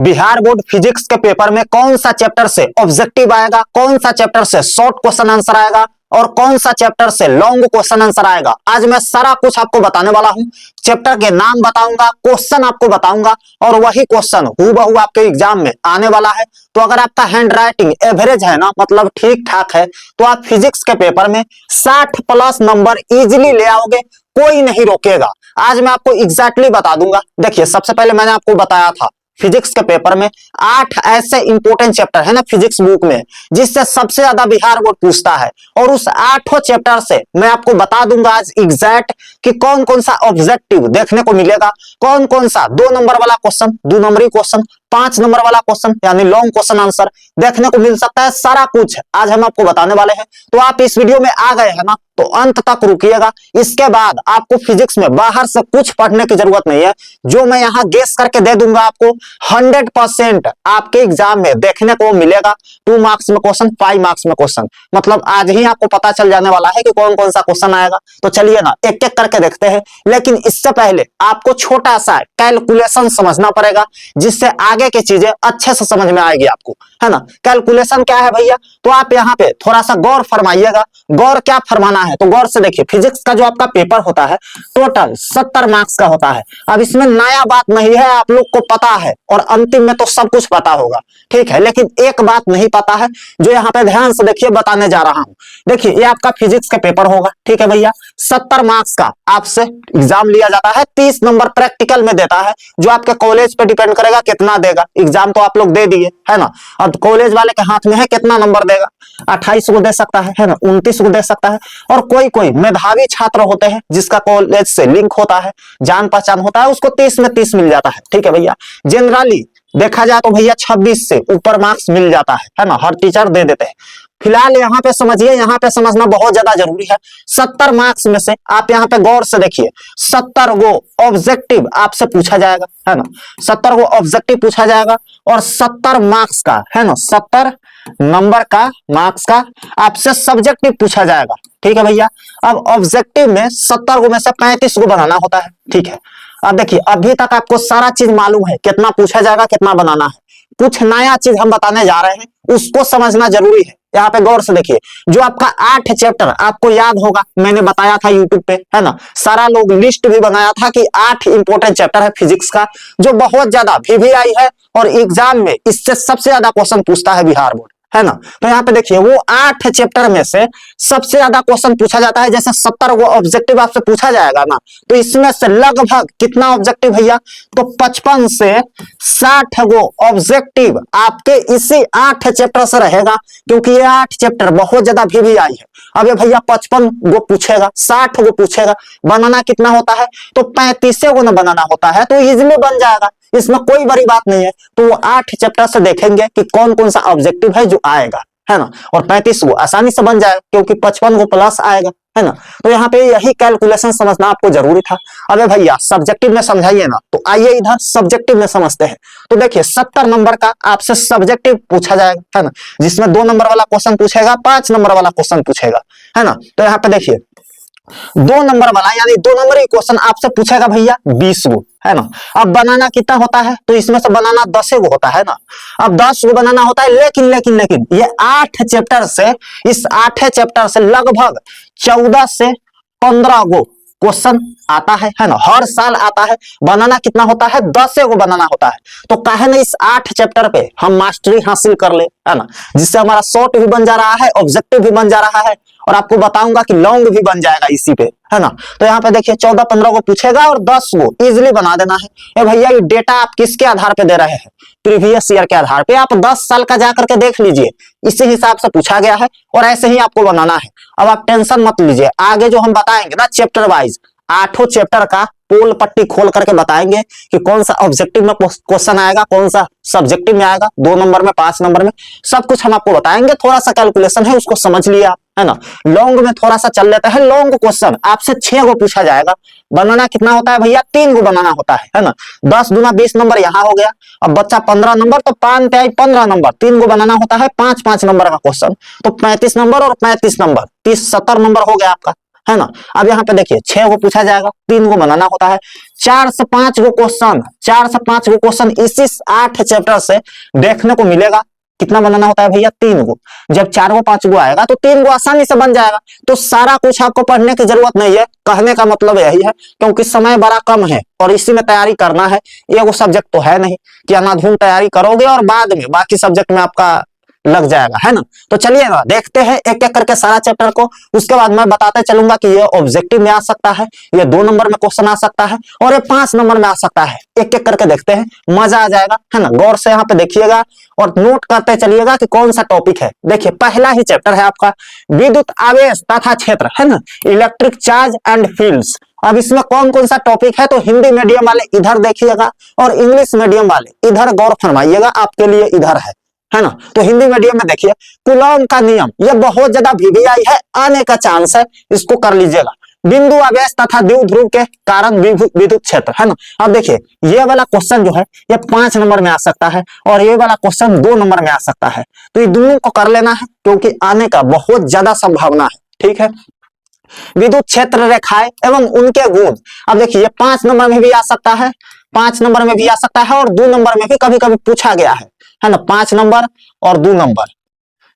Bihar board physics के paper में कौन सा चैप्टर से ऑब्जेक्टिव आएगा, कौन सा चैप्टर से शॉर्ट क्वेश्चन आंसर आएगा और कौन सा चैप्टर से लॉन्ग क्वेश्चन आंसर आएगा। आज मैं सारा कुछ आपको बताने वाला हूं। चैप्टर के नाम बताऊंगा, क्वेश्चन आपको बताऊंगा और वही क्वेश्चन हूबहू आपके एग्जाम में आने वाला है। तो अगर आपका हैंड राइटिंग एवरेज है ना, मतलब ठीक ठाक है, तो आप फिजिक्स के पेपर में 60 प्लस नंबर इजिली ले आओगे, कोई नहीं रोकेगा। आज मैं आपको एग्जैक्टली बता दूंगा। देखिए, सबसे पहले मैंने आपको बताया था फिजिक्स के पेपर में 8 ऐसे इंपॉर्टेंट चैप्टर है ना फिजिक्स बुक में, जिससे सबसे ज्यादा बिहार बोर्ड पूछता है। और उस 8 चैप्टर से मैं आपको बता दूंगा आज एग्जैक्ट कि कौन कौन सा ऑब्जेक्टिव देखने को मिलेगा, कौन कौन सा 2 नंबर वाला क्वेश्चन, 2 नंबरी क्वेश्चन, 5 नंबर वाला क्वेश्चन यानी लॉन्ग क्वेश्चन आंसर देखने को मिल सकता है। सारा कुछ आज हम आपको बताने वाले हैं। तो आप इस वीडियो में आ गए हैं ना, तो अंत तक रुकिएगा। इसके बाद आपको फिजिक्स में बाहर से कुछ पढ़ने की जरूरत नहीं है। जो मैं यहाँ गेस करके दे दूंगा आपको 100% आपके एग्जाम में देखने को मिलेगा। 2 मार्क्स में क्वेश्चन, 5 मार्क्स में क्वेश्चन, मतलब आज ही आपको पता चल जाने वाला है कि कौन कौन सा क्वेश्चन आएगा। तो चलिए ना एक एक करके देखते हैं। लेकिन इससे पहले आपको छोटा सा कैलकुलेशन समझना पड़ेगा, जिससे आगे की चीजें अच्छे से समझ में आएगी आपको, है ना। कैलकुलेशन क्या है भैया, तो आप यहाँ पे थोड़ा सा गौर फरमाइएगा। गौर क्या फरमाना है, तो गौर से देखिए। फिजिक्स का जो आपका पेपर होता है टोटल 70 मार्क्स का होता है। अब इसमें नया बात नहीं है, आप लोग को पता है और अंतिम में तो सब कुछ पता होगा, ठीक है। लेकिन एक बात नहीं पता है, जो यहाँ पे ध्यान से देखिए बताने जा रहा हूं। देखिए, ये आपका फिजिक्स का पेपर होगा, ठीक है भैया। 70 मार्क्स का आपसे एग्जाम लिया जाता है। 30 नंबर प्रैक्टिकल में देता है, जो आपके कॉलेज पे डिपेंड करेगा कितना देगा। एग्जाम तो आप लोग दे दिए, है ना। अब कॉलेज वाले के हाथ में है कितना नंबर देगा। 28 को दे सकता है ना, 29 को दे सकता है। और कोई कोई मेधावी छात्र होते हैं जिसका कॉलेज से लिंक होता है, जान पहचान होता है, उसको 30 में 30 मिल जाता है, ठीक है भैया। जनरली देखा जाए तो भैया 26 से ऊपर मार्क्स मिल जाता है ना, हर टीचर दे देते हैं। फिलहाल यहाँ पे समझिए, यहाँ पे समझना बहुत ज्यादा जरूरी है। 70 मार्क्स में से आप यहाँ पे गौर से देखिए, 70 गो ऑब्जेक्टिव आपसे पूछा जाएगा, है ना। 70 गो ऑब्जेक्टिव पूछा जाएगा और 70 मार्क्स का, है ना, 70 नंबर का मार्क्स का आपसे सब्जेक्टिव पूछा जाएगा, ठीक है भैया। अब ऑब्जेक्टिव में 70 गो में से 35 गो बनाना होता है, ठीक है। अब देखिए, अभी तक आपको सारा चीज मालूम है, कितना पूछा जाएगा, कितना बनाना है। कुछ नया चीज हम बताने जा रहे हैं, उसको समझना जरूरी है। यहाँ पे गौर से देखिए, जो आपका 8 चैप्टर आपको याद होगा, मैंने बताया था यूट्यूब पे, है ना। सारा लोग लिस्ट भी बनाया था कि 8 इंपॉर्टेंट चैप्टर है फिजिक्स का, जो बहुत ज्यादा VVI है और एग्जाम में इससे सबसे ज्यादा क्वेश्चन पूछता है बिहार बोर्ड, है ना। तो यहाँ पे देखिए, वो 8 चैप्टर में से सबसे ज्यादा क्वेश्चन पूछा जाता है। जैसे 70 वो ऑब्जेक्टिव आपसे पूछा जाएगा ना, तो इसमें से लगभग कितना ऑब्जेक्टिव भैया, तो 55 से 60 वो ऑब्जेक्टिव आपके इसी 8 चैप्टर से रहेगा, क्योंकि ये 8 चैप्टर बहुत ज्यादा VVI है। अब ये भैया 55 वो पूछेगा, 60 वो पूछेगा, बनाना कितना होता है, तो 35 को ना बनाना होता है, तो इजिली बन जाएगा, इसमें कोई बड़ी बात नहीं है। तो वो 8 चैप्टर से देखेंगे कि कौन कौन सा ऑब्जेक्टिव है जो आएगा, है ना। और 35 वो आसानी से बन जाएगा, क्योंकि 55 वो प्लस आएगा, है ना। तो यहाँ पे यही कैलकुलेशन समझना आपको जरूरी था। अबे भैया सब्जेक्टिव में समझाइए ना, तो आइए इधर सब्जेक्टिव में समझते हैं। तो देखिए, 70 नंबर का आपसे सब्जेक्टिव पूछा जाएगा, है ना, जिसमें 2 नंबर वाला क्वेश्चन पूछेगा, 5 नंबर वाला क्वेश्चन पूछेगा, है ना। तो यहाँ पे देखिए, 2 नंबर वाला यानी 2 नंबर ही क्वेश्चन आपसे पूछेगा भैया 20 गो, है ना। अब बनाना कितना होता है, तो इसमें से बनाना 10 गो होता है ना। अब 10 गो बनाना होता है, लेकिन ये 8 चैप्टर से, इस 8 चैप्टर से लगभग 14 से 15 गो क्वेश्चन आता है ना, हर साल आता है। बनाना कितना होता है, 10 गो बनाना होता है। तो काहे ना इस 8 चैप्टर पे हम मास्टरी हासिल कर ले, है ना, जिससे हमारा शॉर्ट भी बन जा रहा है, ऑब्जेक्टिव भी बन जा रहा है, और आपको बताऊंगा कि लॉन्ग भी बन जाएगा इसी पे, है ना। तो यहाँ पे देखिए 14-15 को पूछेगा और 10 गो इजिली बना देना है। ए भैया, ये डेटा आप किसके आधार पे दे रहे हैं, प्रीवियस ईयर के आधार पे। आप 10 साल का जाकर के देख लीजिए, इसी हिसाब से पूछा गया है और ऐसे ही आपको बनाना है। अब आप टेंशन मत लीजिए, आगे जो हम बताएंगे ना चैप्टर वाइज, 8 चैप्टर का पोल पट्टी खोल करके बताएंगे कि कौन सा ऑब्जेक्टिव में क्वेश्चन आएगा, कौन सा सब्जेक्टिव में आएगा, 2 नंबर में, 5 नंबर में, सब कुछ हम आपको बताएंगे। थोड़ा सा कैलकुलेशन है, उसको समझ लिया आप, है ना। लॉन्ग में थोड़ा सा चल लेता है। लॉन्ग क्वेश्चन आपसे 6 गो पूछा जाएगा। बनाना कितना होता है भैया, 3 गो बनाना होता है ना। 10 दूना 20 नंबर यहाँ हो गया। अब बच्चा 15 नंबर, तो 5 पे 15 नंबर, 3 गो बनाना होता है, 5-5 नंबर का क्वेश्चन, तो 35 नंबर और 35 नंबर, 30-70 नंबर हो गया आपका, है ना। अब यहाँ पे देखिए 6 को पूछा जाएगा, 3 को बनाना होता है। 4 से 5 को क्वेश्चन इसी 8 चैप्टर से देखने को मिलेगा। कितना बनाना होता है भैया? 3 को। जब 4 को 5 को आएगा तो 3 को आसानी से बन जाएगा। तो सारा कुछ आपको पढ़ने की जरूरत नहीं है, कहने का मतलब यही है, क्योंकि समय बड़ा कम है और इसी में तैयारी करना है। ये वो सब्जेक्ट तो है नहीं कि अंधाधुंध तैयारी करोगे और बाद में बाकी सब्जेक्ट में आपका लग जाएगा, है ना। तो चलिए ना देखते हैं एक एक करके सारा चैप्टर को। उसके बाद मैं बताते चलूंगा कि ये ऑब्जेक्टिव में आ सकता है, ये 2 नंबर में क्वेश्चन आ सकता है और ये 5 नंबर में आ सकता है। एक एक करके देखते हैं, मजा आ जाएगा, है ना। गौर से यहाँ पे देखिएगा और नोट करते चलिएगा कि कौन सा टॉपिक है। देखिए पहला ही चैप्टर है आपका विद्युत आवेश तथा क्षेत्र, है ना, इलेक्ट्रिक चार्ज एंड फील्ड्स। अब इसमें कौन कौन सा टॉपिक है तो हिंदी मीडियम वाले इधर देखिएगा और इंग्लिश मीडियम वाले इधर गौर फरमाइएगा, आपके लिए इधर है ना। तो हिंदी मीडियम में देखिए कूलॉम का नियम, ये बहुत ज्यादा वीवीआई है, आने का चांस है, इसको कर लीजिएगा। बिंदु आवेश तथा द्विध्रुव के कारण विद्युत क्षेत्र, है ना। अब देखिए ये वाला क्वेश्चन जो है ये 5 नंबर में आ सकता है और ये वाला क्वेश्चन 2 नंबर में आ सकता है। तो ये दोनों को कर लेना है क्योंकि आने का बहुत ज्यादा संभावना है, ठीक है। विद्युत क्षेत्र रेखाएं एवं उनके गुण, अब देखिए 5 नंबर में भी आ सकता है, 5 नंबर में भी आ सकता है और 2 नंबर में भी कभी कभी पूछा गया है ना। 5 नंबर और 2 नंबर,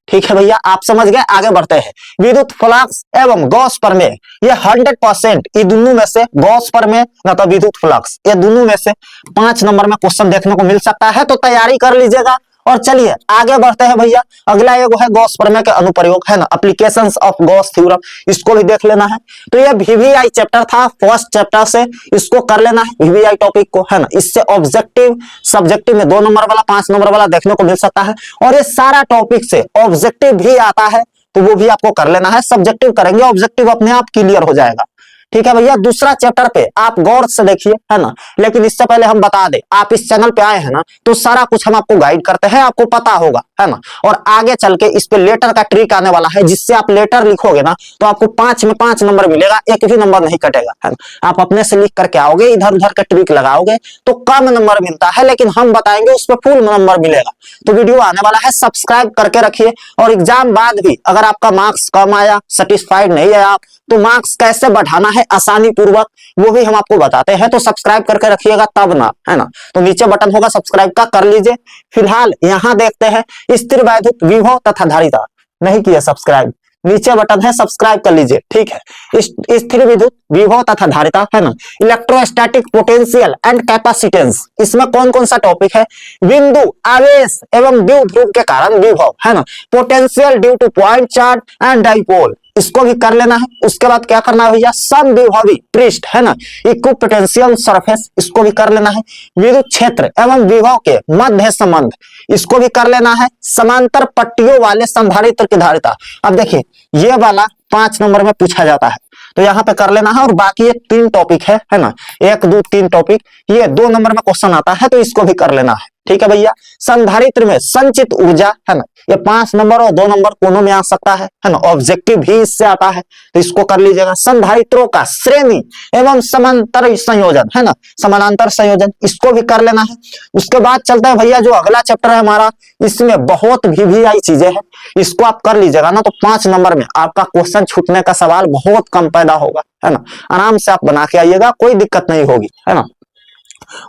ठीक है भैया, आप समझ गए। आगे बढ़ते हैं। विद्युत फ्लक्स एवं गॉस प्रमेय, ये 100% ये दोनों में से गॉस प्रमेय न तो विद्युत फ्लक्स, ये दोनों में से 5 नंबर में क्वेश्चन देखने को मिल सकता है। तो तैयारी कर लीजिएगा और चलिए आगे बढ़ते हैं भैया। अगला एगो है गॉस प्रमेय के अनुप्रयोग, है ना, एप्लीकेशंस ऑफ गॉस थ्योरम, इसको भी देख लेना है। तो ये वीवीआई चैप्टर था, फर्स्ट चैप्टर से इसको कर लेना है वीवीआई टॉपिक को, है ना। इससे ऑब्जेक्टिव सब्जेक्टिव में 2 नंबर वाला 5 नंबर वाला देखने को मिल सकता है और ये सारा टॉपिक से ऑब्जेक्टिव भी आता है तो वो भी आपको कर लेना है। सब्जेक्टिव करेंगे, ऑब्जेक्टिव अपने आप क्लियर हो जाएगा, ठीक है भैया। दूसरा चैप्टर पे आप गौर से देखिए, है ना। लेकिन इससे पहले हम बता दें, आप इस चैनल पे आए हैं ना तो सारा कुछ हम आपको गाइड करते हैं, आपको पता होगा, है ना। और आगे चल के इस पे लेटर का ट्रिक आने वाला है, जिससे आप लेटर लिखोगे ना तो आपको 5 में 5 नंबर मिलेगा, एक भी नंबर नहीं कटेगा, है ना। आप अपने से लिख करके आओगे, इधर उधर का ट्रिक लगाओगे तो कम नंबर मिलता है, लेकिन हम बताएंगे उस पर फुल नंबर मिलेगा। तो वीडियो आने वाला है, सब्सक्राइब करके रखिए। और एग्जाम बाद भी अगर आपका मार्क्स कम आया, सेटिस्फाइड नहीं है आप, तो मार्क्स कैसे बढ़ाना है आसानी पूर्वक वो भी हम आपको बताते हैं। तो सब्सक्राइब करके रखिएगा तब ना, है ना। तो नीचे बटन होगा सब्सक्राइब का, कर लीजिए। फिलहाल यहाँ देखते हैं स्थिर वैद्युत विभव तथा धारिता, नहीं किया सब्सक्राइब, नीचे बटन है सब्सक्राइब कर लीजिए, ठीक है। स्थिर विद्युत विभव तथा धारिता, है ना, इलेक्ट्रोस्टैटिक पोटेंशियल एंड कैपेसिटेंस, इसमें कौन कौन सा टॉपिक है? बिंदु आवेश एवं द्विध्रुव के कारण विभव, है ना, potential due two point charge and dipole, इसको भी कर लेना है। उसके बाद क्या करना है भैया? समविभवी पृष्ठ, है ना, इक्विपोटेंशियल सरफेस, इसको भी कर लेना है। विद्युत क्षेत्र एवं विभव के मध्य संबंध, इसको भी कर लेना है। समांतर पट्टियों वाले संधारित्र की धारिता, अब देखिए ये वाला 5 नंबर में पूछा जाता है तो यहाँ पे कर लेना है। और बाकी ये 3 टॉपिक है ना, 1 2 3 टॉपिक, ये 2 नंबर में क्वेश्चन आता है तो इसको भी कर लेना है, ठीक है भैया। संधारित्र में संचित ऊर्जा, है ना, ये 5 नंबर और 2 नंबर दोनों में आ सकता है ना। ऑब्जेक्टिव भी इससे आता है तो इसको कर लीजिएगा। संधारित्रों का श्रेणी एवं समांतर संयोजन, है ना, समानांतर संयोजन, इसको भी कर लेना है। उसके बाद चलता है भैया जो अगला चैप्टर है हमारा, इसमें बहुत वीवीआई चीजें हैं, इसको आप कर लीजिएगा ना तो 5 नंबर में आपका क्वेश्चन छूटने का सवाल बहुत कम पैदा होगा, है ना। आराम से आप बना के आइएगा, कोई दिक्कत नहीं होगी, है ना।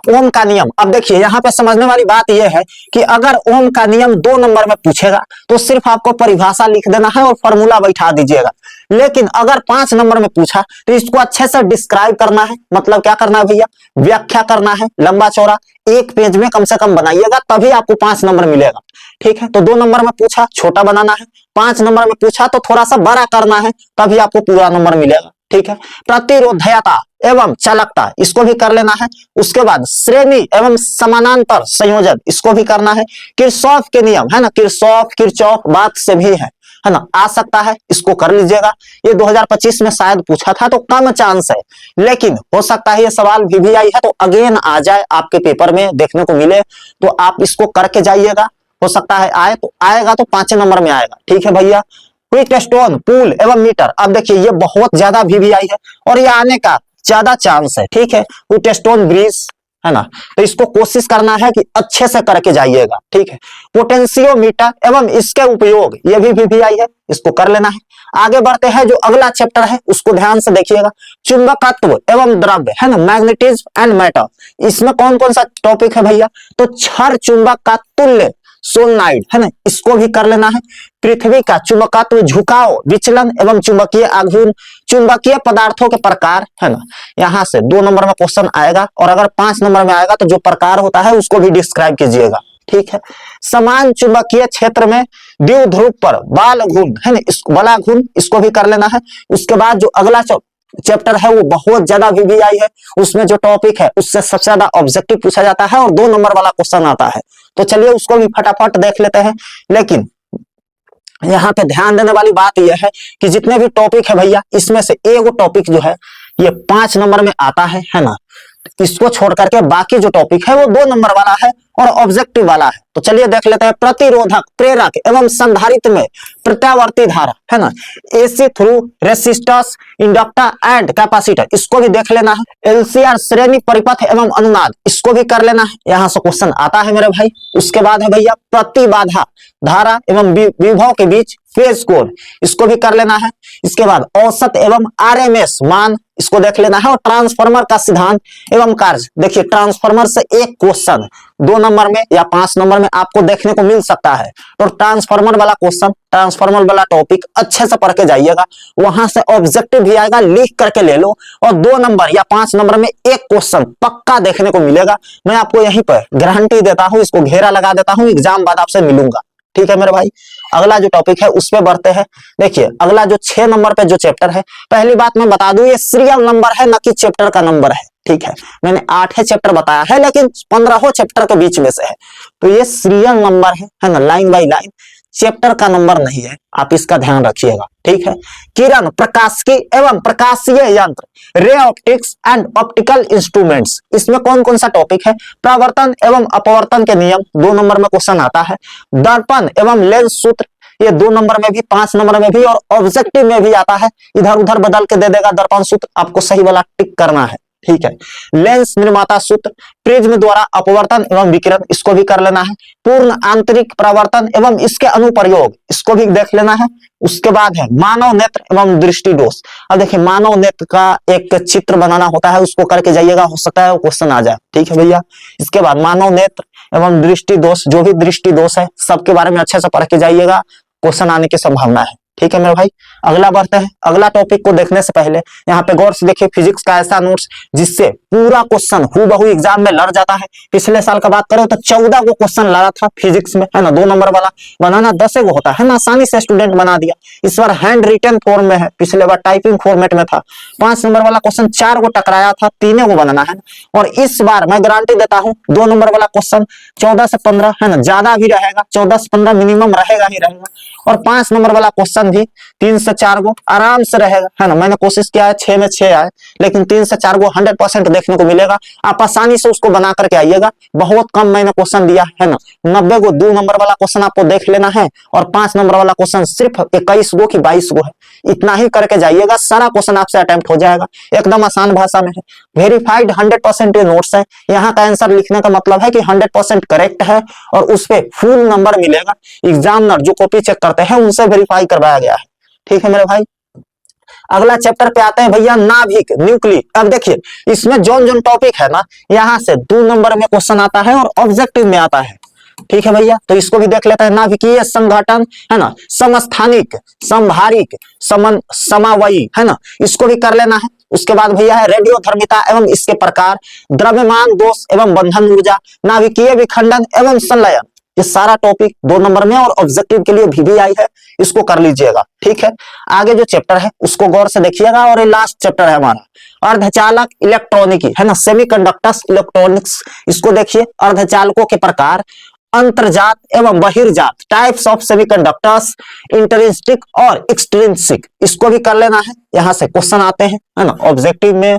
ओम का नियम, अब देखिए यहाँ पे समझने वाली बात यह है कि अगर ओम का नियम 2 नंबर में पूछेगा तो सिर्फ आपको परिभाषा लिख देना है और फॉर्मूला बैठा दीजिएगा। लेकिन अगर 5 नंबर में पूछा तो इसको अच्छे से डिस्क्राइब करना है, मतलब क्या करना है भैया? व्याख्या करना है, लंबा चौड़ा 1 पेज में कम से कम बनाइएगा, तभी आपको 5 नंबर मिलेगा, ठीक है। तो 2 नंबर में पूछा छोटा बनाना है, 5 नंबर में पूछा तो थोड़ा सा बड़ा करना है, तभी आपको पूरा नंबर मिलेगा, ठीक है। प्रतिरोधयता एवं चालकता, इसको भी कर लेना है। उसके बाद श्रेणी एवं समानांतर संयोजन, इसको भी करना है। किरचॉफ के नियम, है ना, किरचॉफ बात से भी है ना, आ सकता है, इसको कर लीजिएगा। ये 2025 में शायद पूछा था तो कम चांस है, लेकिन हो सकता है ये सवाल वीवीआई है तो अगेन आ जाए आपके पेपर में देखने को मिले, तो आप इसको करके जाइएगा। हो सकता है आए तो आएगा तो 5 नंबर में आएगा, ठीक है भैया। व्हीटस्टोन पुल एवं मीटर, अब देखिए ये बहुत ज्यादा वीवीआई है और ये आने का ज्यादा चांस है, ठीक है। व्हीटस्टोन ब्रिज, है ना, तो इसको कोशिश करना है कि अच्छे से करके जाइएगा, ठीक है। पोटेंशियोमीटर एवं इसके उपयोग, ये भी वीवीआई है, इसको कर लेना है। आगे बढ़ते हैं, जो अगला चैप्टर है उसको ध्यान से देखिएगा, चुंबकत्व एवं द्रव्य है ना, मैग्नेटिज्म एंड मैटर। इसमें कौन कौन सा टॉपिक है भैया, तो क्षर चुंबक का तुल्य सोलनाइड है ना, इसको भी कर लेना है। पृथ्वी का चुंबकत्व, झुकाव, विचलन एवं चुंबकीय आघूर्ण, चुंबकीय पदार्थों के प्रकार है ना, यहां से 2 नंबर में क्वेश्चन आएगा। और अगर 5 नंबर में आएगा तो जो प्रकार होता है उसको भी डिस्क्राइब कीजिएगा, ठीक है। समान चुंबकीय क्षेत्र में द्विध्रुव पर बाल घूर्ण है ना, बला घूर्ण, इसको भी कर लेना है। उसके बाद जो अगला चैप्टर है वो बहुत ज्यादा वीवीआई है, उसमें जो टॉपिक है उससे सबसे ज्यादा ऑब्जेक्टिव पूछा जाता है और 2 नंबर वाला क्वेश्चन आता है। तो चलिए उसको भी फटाफट देख लेते हैं। लेकिन यहाँ पे ध्यान देने वाली बात यह है कि जितने भी टॉपिक है भैया, इसमें से एक टॉपिक जो है ये 5 नंबर में आता है ना, इसको छोड़ करके बाकी जो टॉपिक है वो 2 नंबर वाला है और ऑब्जेक्टिव वाला है। तो चलिए देख लेते हैं। प्रतिरोधक, प्रेरक एवं संधारित्र में प्रत्यावर्ती धारा है ना, AC through resistors, inductor and capacitor, इसको भी देख लेना है। एलसीआर, श्रेणी परिपथ एवं अनुनाद, इसको भी कर लेना है, यहां से क्वेश्चन आता है मेरे भाई। उसके बाद है भैया प्रतिबाधा, धारा एवं विभव के बीच फेज कोण, इसको भी कर लेना है। इसके बाद औसत एवं आरएमएस मान, इसको देख लेना है। और ट्रांसफार्मर का सिद्धांत एवं कार्य, देखिए ट्रांसफार्मर से एक क्वेश्चन 2 नंबर में या 5 नंबर में आपको देखने को मिल सकता है। तो ट्रांसफार्मर वाला क्वेश्चन, ट्रांसफार्मर वाला टॉपिक अच्छे से पढ़ के जाइएगा, वहां से ऑब्जेक्टिव भी आएगा, लिख करके ले लो। और 2 नंबर या 5 नंबर में एक क्वेश्चन पक्का देखने को मिलेगा, मैं आपको यहीं पर गारंटी देता हूं, इसको घेरा लगा देता हूं, एग्जाम बाद आपसे मिलूंगा, ठीक है मेरे भाई। अगला जो टॉपिक है उस पे बढ़ते हैं। देखिए अगला जो 6 नंबर पे जो चैप्टर है, पहली बात मैं बता दूं, ये सीरियल नंबर है ना कि चैप्टर का नंबर है, ठीक है। मैंने 8 चैप्टर बताया है लेकिन 15 चैप्टर के बीच में से है, तो ये सीरियल नंबर है ना, लाइन बाई लाइन, चैप्टर का नंबर नहीं है, आप इसका ध्यान रखिएगा, ठीक है। किरण, प्रकाशिकी एवं प्रकाशीय यंत्र, ray optics and optical instruments, इसमें कौन कौन सा टॉपिक है, प्रवर्तन एवं अपवर्तन के नियम, 2 नंबर में क्वेश्चन आता है। दर्पण एवं लेंस सूत्र, ये 2 नंबर में भी, 5 नंबर में भी और ऑब्जेक्टिव में भी आता है। इधर उधर बदल के दे देगा दर्पण सूत्र, आपको सही वाला टिक करना है, ठीक है। लेंस निर्माता सूत्र, प्रिज्म द्वारा अपवर्तन एवं विकिरण, इसको भी कर लेना है। पूर्ण आंतरिक परावर्तन एवं इसके अनुप्रयोग, इसको भी देख लेना है। उसके बाद है मानव नेत्र एवं दृष्टि दोष। अब देखिए मानव नेत्र का एक चित्र बनाना होता है, उसको करके जाइएगा, हो सकता है वो क्वेश्चन आ जाए, ठीक है भैया। इसके बाद मानव नेत्र एवं दृष्टि दोष, जो भी दृष्टि दोष है सबके बारे में अच्छे से पढ़ के जाइएगा, क्वेश्चन आने की संभावना है, ठीक है मेरे भाई। अगला बढ़ते हैं। अगला टॉपिक को देखने से पहले यहाँ पे गौर से देखिए, फिजिक्स का ऐसा नोट्स जिससे पूरा क्वेश्चन हूबहू एग्जाम में लड़ जाता है। पिछले साल का बात करें तो 14 को क्वेश्चन लड़ा था फिजिक्स में, है ना, 2 नंबर वाला। बनाना 10 को होता है ना, आसानी से स्टूडेंट बना दिया। इस बार हैंड रिटन फॉर्म में है, पिछले बार टाइपिंग फॉर्मेट में था। 5 नंबर वाला क्वेश्चन 4 को टकराया था, 3 को बनाना है। और इस बार मैं गारंटी देता हूँ 2 नंबर वाला क्वेश्चन 14 से 15 है ना, ज्यादा भी रहेगा, 14 से 15 मिनिमम रहेगा ही रहेगा। और 5 नंबर वाला क्वेश्चन भी 3 से 4 को आराम से रहेगा, है ना। मैंने कोशिश किया है 6 में 6 आए, लेकिन 3 से 4 को 100% देखने को मिलेगा। आप आसानी से उसको बना करके आइएगा, बहुत कम मैंने क्वेश्चन दिया है ना। 90 को 2 नंबर वाला क्वेश्चन आपको देख लेना है और 5 नंबर वाला क्वेश्चन सिर्फ 21 को कि 22 को है, इतना ही करके जाइएगा, सारा क्वेश्चन आपसे अटेम्प्ट हो जाएगा। एकदम आसान भाषा में है, वेरीफाइड 100% ये नोट्स है। यहाँ का आंसर लिखने का मतलब है कि 100% करेक्ट है और उस पर फुल नंबर मिलेगा। एग्जामिनर जो कॉपी चेक करते हैं उनसे वेरीफाई करवाया गया है, ठीक है मेरे भाई। अगला चैप्टर पे आते हैं भैया, नाभिक, न्यूक्ली। अब देखिए इसमें जोन जोन टॉपिक है ना, यहाँ से 2 नंबर में क्वेश्चन आता है और ऑब्जेक्टिव में आता है, ठीक है भैया। तो इसको भी देख लेते हैं। नाभिकीय संघटन है ना, समस्थानिक, संभारिक, समावयी है ना, इसको भी कर लेना है। उसके बाद भैया है रेडियोधर्मिता एवं इसके प्रकार, द्रव्यमान दोष एवं बंधन ऊर्जा, नाभिकीय विखंडन एवं संलयन, ये सारा टॉपिक 2 नंबर में और ऑब्जेक्टिव के लिए वीवीआई है, इसको कर लीजिएगा, ठीक है। आगे जो चैप्टर है उसको गौर से देखिएगा। और ये लास्ट चैप्टर है हमारा, अर्धचालक इलेक्ट्रॉनिकी है ना, सेमीकंडक्टर्स इलेक्ट्रॉनिक्स, इसको देखिए। अर्धचालकों के प्रकार, अंतर्जात एवं बहिर्जात, टाइप्स ऑफ सेमीकंडक्टर्स, इंटरिंसिक और एक्सट्रिंसिक, इसको भी कर लेना है। यहाँ से क्वेश्चन आते हैं, है ना, ऑब्जेक्टिव में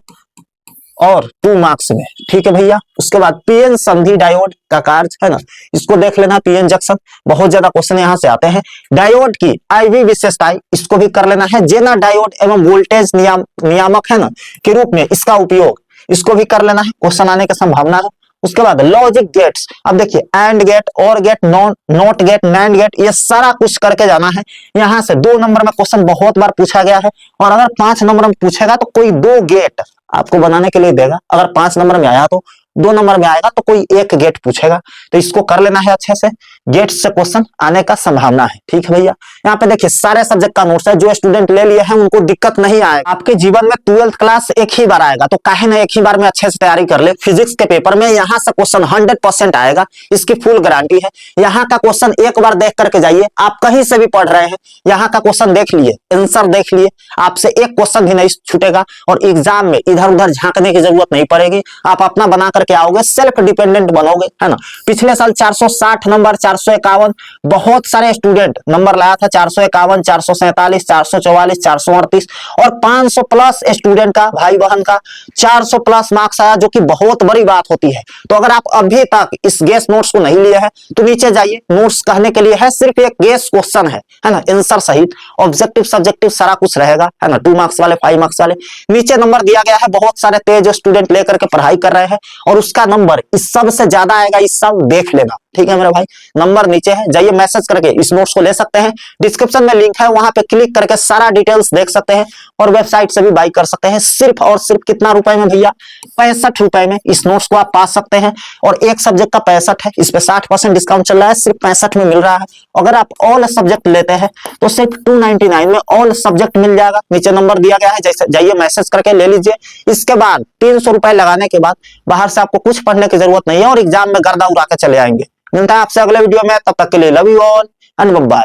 और 2 मार्क्स में, ठीक है भैया। उसके बाद पीएन संधि डायोड का कार्य है ना, इसको देख लेना। पीएन जंक्शन, बहुत ज्यादा क्वेश्चन यहाँ से आते हैं। डायोड की आईवी विशेषताएं, इसको भी कर लेना है। जेनर डायोड एवं वोल्टेज नियामक है ना के रूप में इसका उपयोग, इसको भी कर लेना है, क्वेश्चन आने की संभावना है। उसके बाद लॉजिक गेट्स, अब देखिए and gate, or gate, not gate, NAND gate, ये सारा कुछ करके जाना है। यहाँ से 2 नंबर में क्वेश्चन बहुत बार पूछा गया है, और अगर 5 नंबर में पूछेगा तो कोई 2 गेट आपको बनाने के लिए देगा। अगर 5 नंबर में आया तो 2 नंबर में आएगा तो कोई 1 गेट पूछेगा, तो इसको कर लेना है अच्छे से। गेट से क्वेश्चन आने का संभावना है, ठीक है भैया। यहाँ पे देखिए सारे सब्जेक्ट का नोट्स है, जो स्टूडेंट ले लिए हैं उनको दिक्कत नहीं आएगा। आपके जीवन में 12th क्लास एक ही बार आएगा, तो काहे ना एक ही बार में अच्छे से तैयारी कर ले। फिजिक्स के पेपर में यहाँ से क्वेश्चन 100% आएगा, इसकी फुल गारंटी है। यहाँ का क्वेश्चन एक बार देख करके जाइए, आप कहीं से भी पढ़ रहे हैं, यहाँ का क्वेश्चन देख लिए, आंसर देख लिए, आपसे एक क्वेश्चन भी नहीं छूटेगा, और एग्जाम में इधर उधर झांकने की जरूरत नहीं पड़ेगी। आप अपना बना करके आओगे, सेल्फ डिपेंडेंट बनोगे, है ना। पिछले साल 460 नंबर, 451, बहुत सारे स्टूडेंट नंबर लाया था, 451, 447, 444, 438, और 500 प्लस स्टूडेंट का, भाई बहन का 400 प्लस मार्क्स आया, जो कि बहुत बड़ी बात होती है। तो अगर आप अभी तक इस गेस नोट्स को नहीं लिए हैं तो नीचे जाइए, नोट्स कहने के लिए है, सिर्फ एक गेस क्वेश्चन है ना, आंसर सहित, ऑब्जेक्टिव सब्जेक्टिव सारा कुछ रहेगा, है ना। 2 मार्क्स वाले, 5 मार्क्स वाले, नीचे नंबर दिया गया है। बहुत सारे तेज स्टूडेंट लेकर के पढ़ाई कर रहे हैं, और उसका नंबर इस सब से ज्यादा आएगा, इस सब देख लेना, ठीक है मेरा भाई। नंबर नीचे है, जाइए मैसेज करके इस नोट्स को ले सकते हैं। डिस्क्रिप्शन में लिंक है, वहां पे क्लिक करके सारा डिटेल्स देख सकते हैं, और वेबसाइट से भी बाई कर सकते हैं। सिर्फ और सिर्फ कितना रुपए में भैया? 65 रुपए में इस नोट्स को आप पा सकते हैं, और एक सब्जेक्ट का 65 है, इस पे 60% डिस्काउंट चल रहा है, सिर्फ 65 में मिल रहा है। अगर आप ऑल सब्जेक्ट लेते हैं तो सिर्फ 299 में ऑल सब्जेक्ट मिल जाएगा। नीचे नंबर दिया गया है, जैसे जाइए मैसेज करके ले लीजिए। इसके बाद 300 रुपए लगाने के बाद बाहर से आपको कुछ पढ़ने की जरूरत नहीं है, और एग्जाम में गर्दा उड़ा के चले आएंगे। मिलता है आपसे अगले वीडियो में, तब तक के लिए love you all and bye.